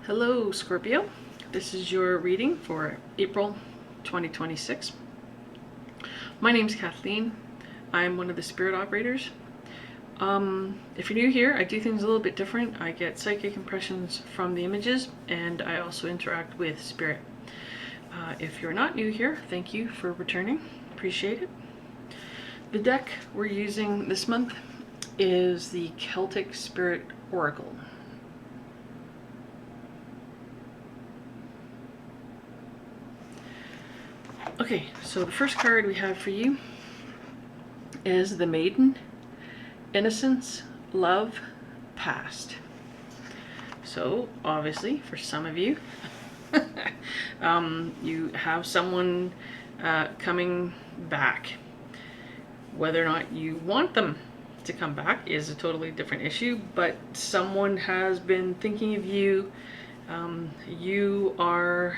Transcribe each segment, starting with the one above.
Hello, Scorpio. This is your reading for April 2026. My name's Kathleen. I'm one of the spirit operators. If you're new here, I do things a little bit different. I get psychic impressions from the images, and I also interact with spirit. If you're not new here, thank you for returning. Appreciate it. The deck we're using this month is the Celtic Spirit Oracle. Okay, so the first card we have for you is the Maiden, Innocence, Love, Past. So obviously for some of you, you have someone coming back. Whether or not you want them to come back is a totally different issue, but someone has been thinking of you. You are...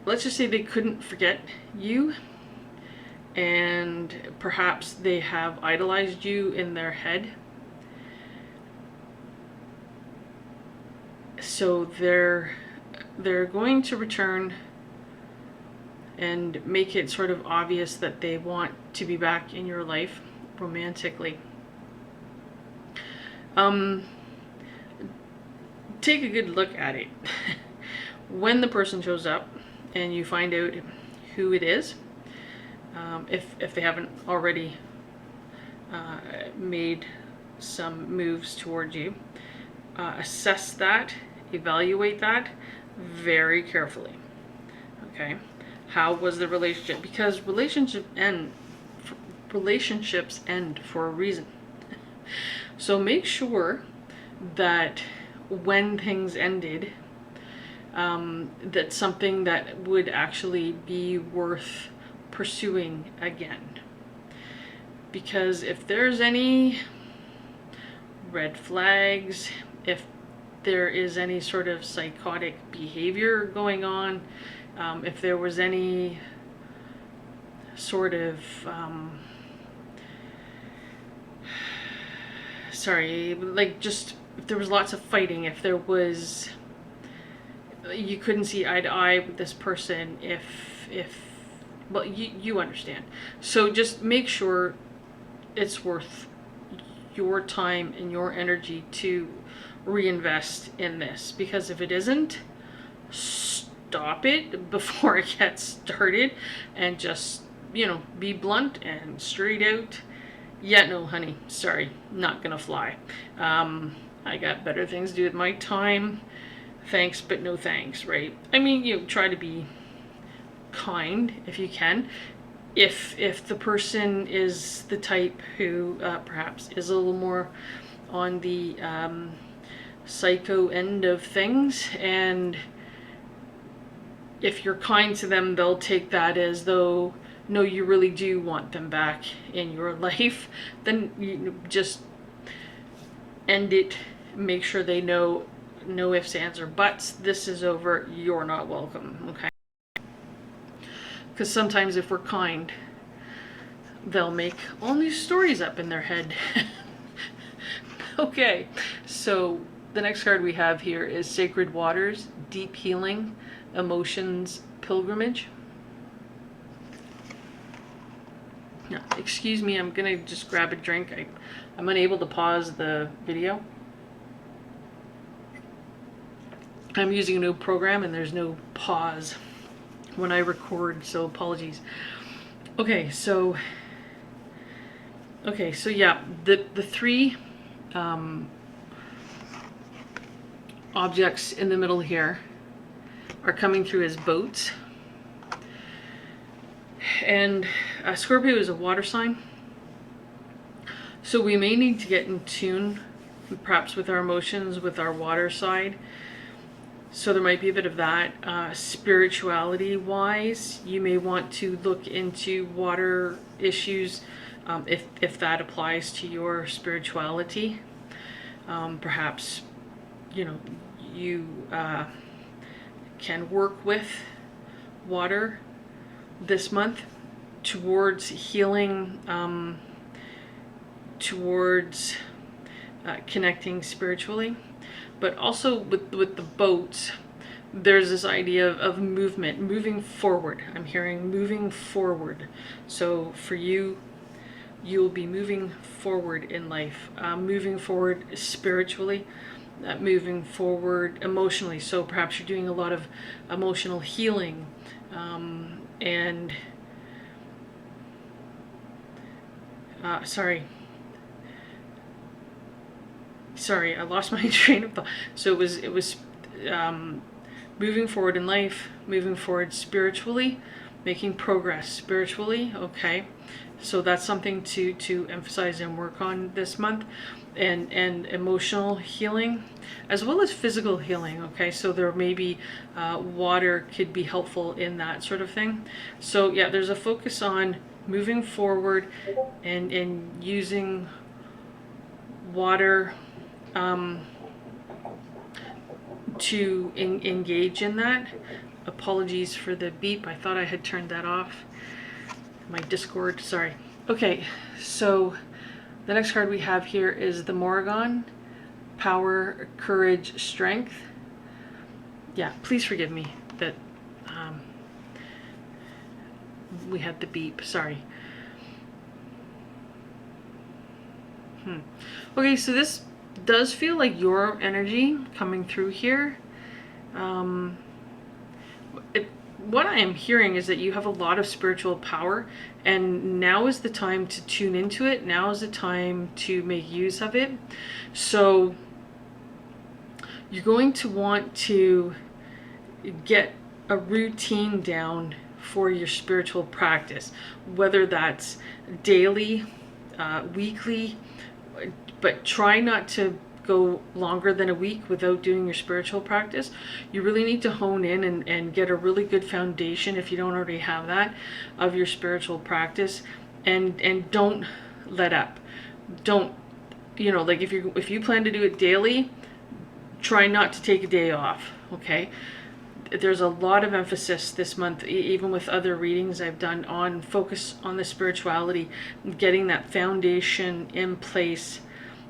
Let's just say they couldn't forget you, and perhaps they have idolized you in their head. So they're going to return and make it sort of obvious that they want to be back in your life romantically. Take a good look at it. When the person shows up and you find out who it is, if they haven't already made some moves towards you, assess that, evaluate that very carefully. Okay, how was the relationship? Because relationships end for a reason. So make sure that when things ended, that's something that would actually be worth pursuing again. Because if there's any red flags, if there is any sort of psychotic behavior going on, if there was any sort of just if there was lots of fighting, if there was, you couldn't see eye to eye with this person, well, you understand. So just make sure it's worth your time and your energy to reinvest in this, because if it isn't, stop it before it gets started and just, be blunt and straight out. Yeah, no, honey, sorry, not gonna fly. I got better things to do with my time. Thanks, but no thanks, right? I mean, try to be kind if you can. If the person is the type who perhaps is a little more on the psycho end of things, and if you're kind to them, they'll take that as though, no, you really do want them back in your life, then you just end it. Make sure they know, no ifs, ands, or buts. This is over. You're not welcome. Okay? Because sometimes if we're kind, they'll make all these stories up in their head. Okay, so the next card we have here is Sacred Waters, Deep Healing, Emotions, Pilgrimage. Now, excuse me, I'm gonna just grab a drink. I'm unable to pause the video. I'm using a new program and there's no pause when I record, so apologies. Okay, so yeah, the three objects in the middle here are coming through as boats. And Scorpio is a water sign, so we may need to get in tune perhaps with our emotions, with our water side. So there might be a bit of that. Spirituality wise, you may want to look into water issues if that applies to your spirituality. Perhaps you can work with water this month towards healing, towards connecting spiritually. But also with the boats, there's this idea of movement, moving forward. I'm hearing moving forward. So for you, you'll be moving forward in life, moving forward spiritually, moving forward emotionally. So perhaps you're doing a lot of emotional healing, and sorry, I lost my train of thought. So it was moving forward in life, moving forward spiritually, making progress spiritually. Okay, so that's something to emphasize and work on this month, and emotional healing as well as physical healing. Okay, so there may be water could be helpful in that sort of thing. So yeah, there's a focus on moving forward and using water to engage in that. Apologies for the beep. I thought I had turned that off. My Discord, sorry. Okay, so the next card we have here is the Morrigan. Power, courage, strength. Yeah, please forgive me that we had the beep. Sorry. Okay, so this does feel like your energy coming through here. What I am hearing is that you have a lot of spiritual power, and now is the time to tune into it. Now is the time to make use of it. So you're going to want to get a routine down for your spiritual practice, whether that's daily, weekly, but try not to go longer than a week without doing your spiritual practice. You really need to hone in and get a really good foundation, if you don't already have that, of your spiritual practice, and don't let up. Don't, you know, like if you plan to do it daily, try not to take a day off. Okay, there's a lot of emphasis this month, even with other readings I've done, on focus on the spirituality, getting that foundation in place.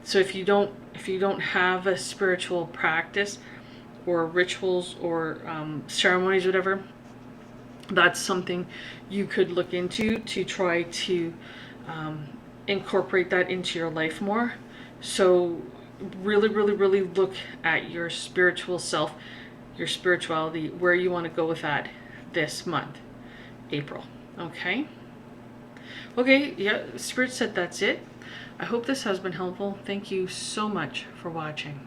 So if you don't have a spiritual practice or rituals or ceremonies, whatever, that's something you could look into to try to incorporate that into your life more. So really, really, really look at your spiritual self, your spirituality, where you want to go with that this month, April. Okay, yeah, Spirit said that's it. I hope this has been helpful. Thank you so much for watching.